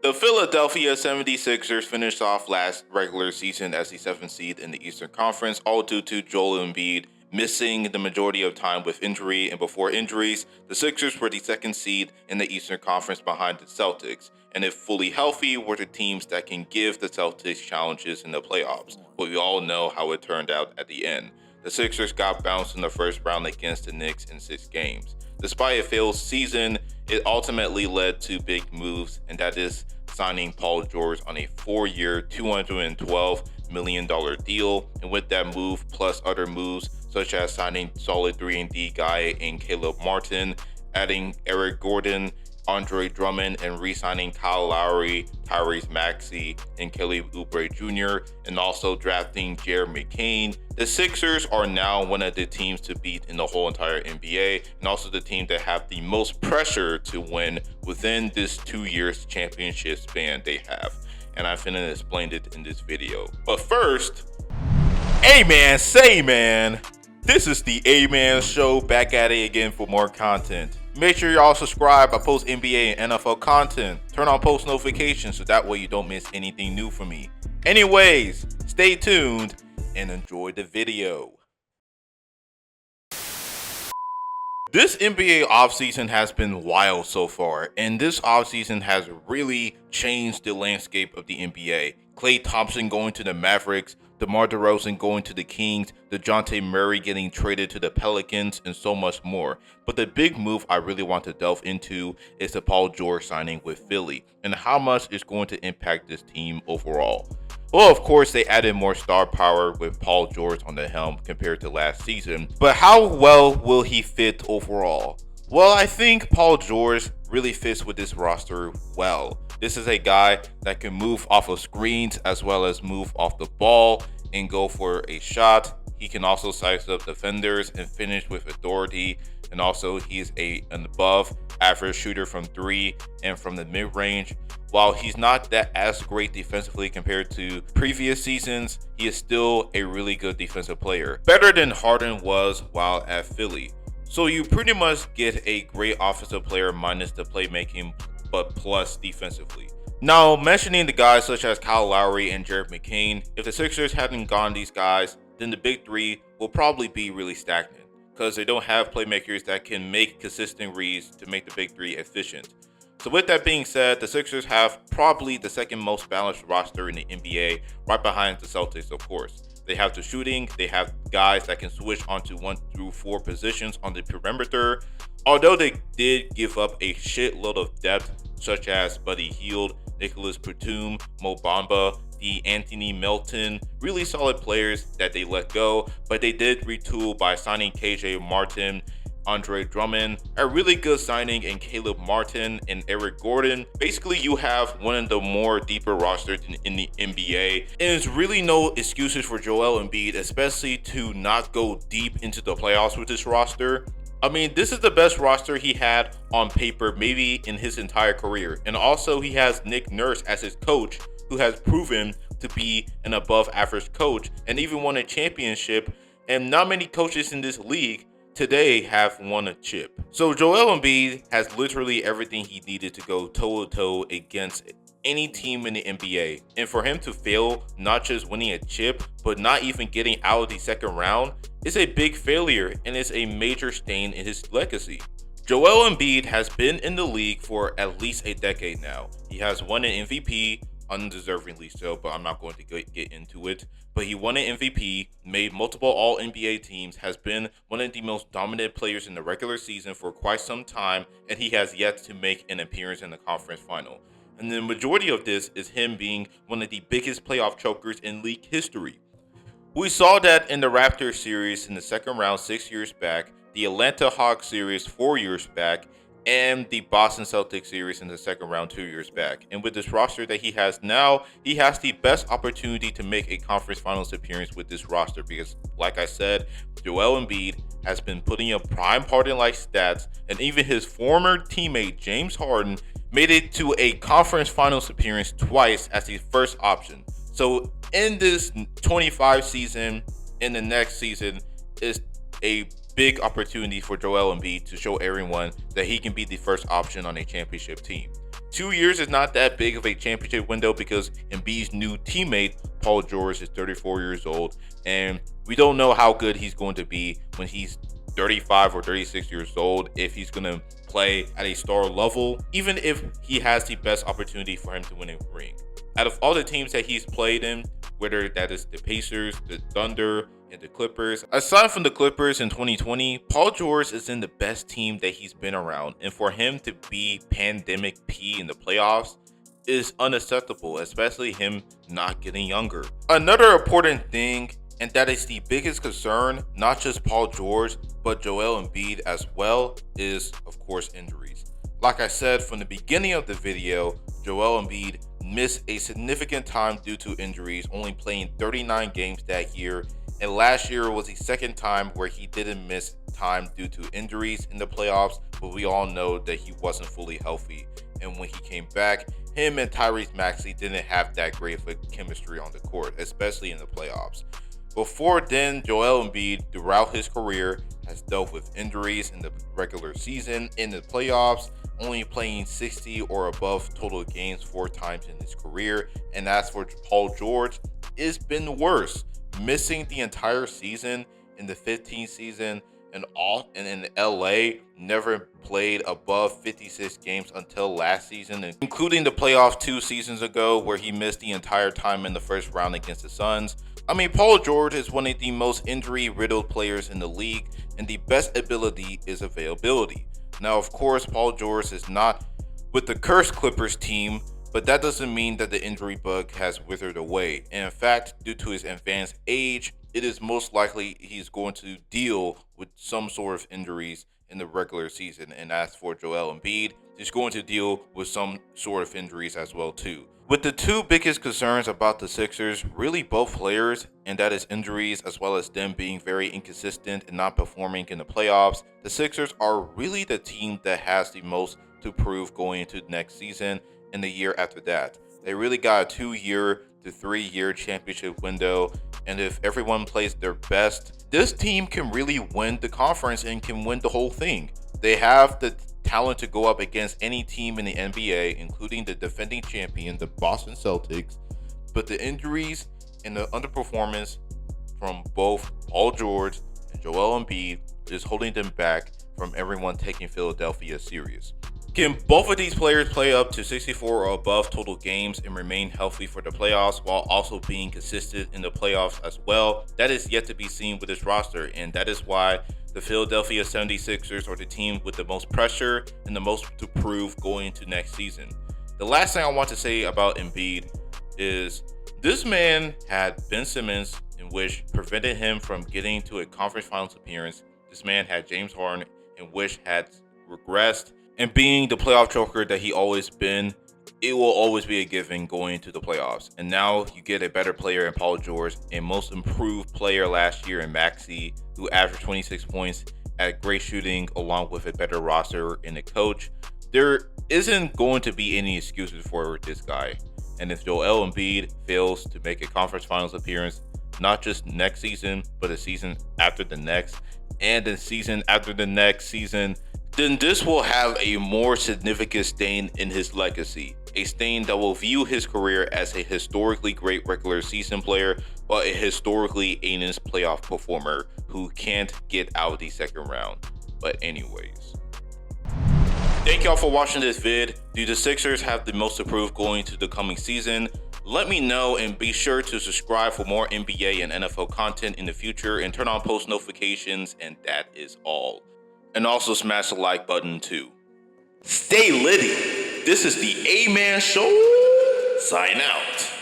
The Philadelphia 76ers finished off last regular season as the 7th seed in the Eastern Conference, all due to Joel Embiid missing the majority of time with injury. And before injuries, the Sixers were the 2nd seed in the Eastern Conference behind the Celtics. And if fully healthy, were the teams that can give the Celtics challenges in the playoffs. But we all know how it turned out at the end. The Sixers got bounced in the first round against the Knicks in 6 games. Despite a failed season, it ultimately led to big moves, and that is signing Paul George on a 4-year, $212 million deal. And with that move, plus other moves, such as signing solid 3-and-D guy in Caleb Martin, adding Eric Gordon, Andre Drummond, and re-signing Kyle Lowry, Tyrese Maxey, and Kelly Oubre Jr., and also drafting Jared McCain. The Sixers are now one of the teams to beat in the whole entire NBA, and also the team that have the most pressure to win within this 2 years championship span they have. And I finna explain it in this video. But first, A-Man, say man, this is the A-Man Show, back at it again for more content. Make sure y'all subscribe. I post NBA and NFL content. Turn on post notifications so that way you don't miss anything new from me. Anyways, stay tuned and enjoy the video. This NBA offseason has been wild so far, and this offseason has really changed the landscape of the NBA. Klay Thompson going to the Mavericks, DeMar DeRozan going to the Kings, DeJounte Murray getting traded to the Pelicans, and so much more. But the big move I really want to delve into is the Paul George signing with Philly, and how much it's going to impact this team overall. Well, of course, they added more star power with Paul George on the helm compared to last season, but how well will he fit overall? Well, I think Paul George really fits with this roster well. This is a guy that can move off of screens as well as move off the ball and go for a shot. He can also size up defenders and finish with authority. And also, he is an above average shooter from 3 and from the mid-range. While he's not that as great defensively compared to previous seasons, he is still a really good defensive player. Better than Harden was while at Philly. So you pretty much get a great offensive player minus the playmaking, but plus defensively. Now, mentioning the guys such as Kyle Lowry and Jared McCain, if the Sixers hadn't gone these guys, then the big three will probably be really stagnant because they don't have playmakers that can make consistent reads to make the big three efficient. So with that being said, the Sixers have probably the 2nd most balanced roster in the NBA, right behind the Celtics, of course. They have the shooting, they have guys that can switch onto 1 through 4 positions on the perimeter. Although they did give up a shitload of depth, such as Buddy Hield, Nicholas Batum, Mo Bamba, Anthony Melton, really solid players that they let go, but they did retool by signing KJ Martin, Andre Drummond, a really good signing in Caleb Martin and Eric Gordon. Basically, you have one of the more deeper rosters in the NBA, and there's really no excuses for Joel Embiid, especially to not go deep into the playoffs with this roster. I mean, this is the best roster he had on paper, maybe in his entire career. And also, he has Nick Nurse as his coach, who has proven to be an above average coach and even won a championship. And not many coaches in this league today have won a chip. So Joel Embiid has literally everything he needed to go toe-to-toe against any team in the NBA. And for him to fail, not just winning a chip, but not even getting out of the 2nd round, is a big failure and is a major stain in his legacy. Joel Embiid has been in the league for at least a decade now. He has won an MVP, undeservingly so, but I'm not going to get into it. But he won an MVP, made multiple All-NBA teams, has been one of the most dominant players in the regular season for quite some time, and he has yet to make an appearance in the conference final. And the majority of this is him being one of the biggest playoff chokers in league history. We saw that in the Raptors series in the 2nd round 6 years back, the Atlanta Hawks series 4 years back, and the Boston Celtics series in the 2nd round 2 years back. And with this roster that he has now, he has the best opportunity to make a conference finals appearance with this roster because, like I said, Joel Embiid has been putting up prime Harden-like stats, and even his former teammate James Harden made it to a conference finals appearance twice as the first option. So in this 25 season, in the next season, is a big opportunity for Joel Embiid to show everyone that he can be the first option on a championship team. 2 years is not that big of a championship window because Embiid's new teammate, Paul George, is 34 years old, and we don't know how good he's going to be when he's 35 or 36 years old, if he's going to play at a star level, even if he has the best opportunity for him to win a ring. Out of all the teams that he's played in, whether that is the Pacers, the Thunder, and the Clippers, aside from the Clippers in 2020, Paul George is in the best team that he's been around, and for him to be pandemic P in the playoffs is unacceptable, especially him not getting younger. Another important thing, and that is the biggest concern, not just Paul George, but Joel Embiid as well, is of course injuries. Like I said from the beginning of the video, Joel Embiid missed a significant time due to injuries, only playing 39 games that year, and last year was the second time where he didn't miss time due to injuries in the playoffs, but we all know that he wasn't fully healthy, and when he came back, him and Tyrese Maxey didn't have that great of a chemistry on the court, especially in the playoffs. Before then, Joel Embiid, throughout his career, has dealt with injuries in the regular season, in the playoffs, only playing 60 or above total games 4 times in his career. And as for Paul George, it's been worse, missing the entire season in the 15th season, and in LA, never played above 56 games until last season, including the playoffs 2 seasons ago where he missed the entire time in the first round against the Suns. I mean, Paul George is one of the most injury-riddled players in the league, and the best ability is availability. Now, of course, Paul George is not with the cursed Clippers team, but that doesn't mean that the injury bug has withered away. And in fact, due to his advanced age, it is most likely he's going to deal with some sort of injuries in the regular season. And as for Joel Embiid, he's going to deal with some sort of injuries as well too. With the 2 biggest concerns about the Sixers, really both players, and that is injuries as well as them being very inconsistent and not performing in the playoffs, the Sixers are really the team that has the most to prove going into next season and the year after that. They really got a 2-year to 3-year championship window, and if everyone plays their best, this team can really win the conference and can win the whole thing. They have the talent to go up against any team in the NBA, including the defending champion, the Boston Celtics, but the injuries and the underperformance from both Paul George and Joel Embiid is holding them back from everyone taking Philadelphia serious. Can both of these players play up to 64 or above total games and remain healthy for the playoffs while also being consistent in the playoffs as well? That is yet to be seen with this roster, and that is why the Philadelphia 76ers are the team with the most pressure and the most to prove going into next season. The last thing I want to say about Embiid is this man had Ben Simmons, in which prevented him from getting to a conference finals appearance. This man had James Harden, in which had regressed. And being the playoff choker that he always been, it will always be a given going into the playoffs. And now you get a better player in Paul George, a most improved player last year in Maxey, who averaged 26 points, had great shooting, along with a better roster and a coach. There isn't going to be any excuses for this guy. And if Joel Embiid fails to make a conference finals appearance, not just next season, but the season after the next, and the season after the next season, then this will have a more significant stain in his legacy, a stain that will view his career as a historically great regular season player, but a historically heinous playoff performer who can't get out of the second round. But anyways, thank y'all for watching this vid. Do the Sixers have the most to prove going to the coming season? Let me know, and be sure to subscribe for more NBA and NFL content in the future, and turn on post notifications, and that is all. And also smash the like button too. Stay litty. This is the A-Man Show. Sign out.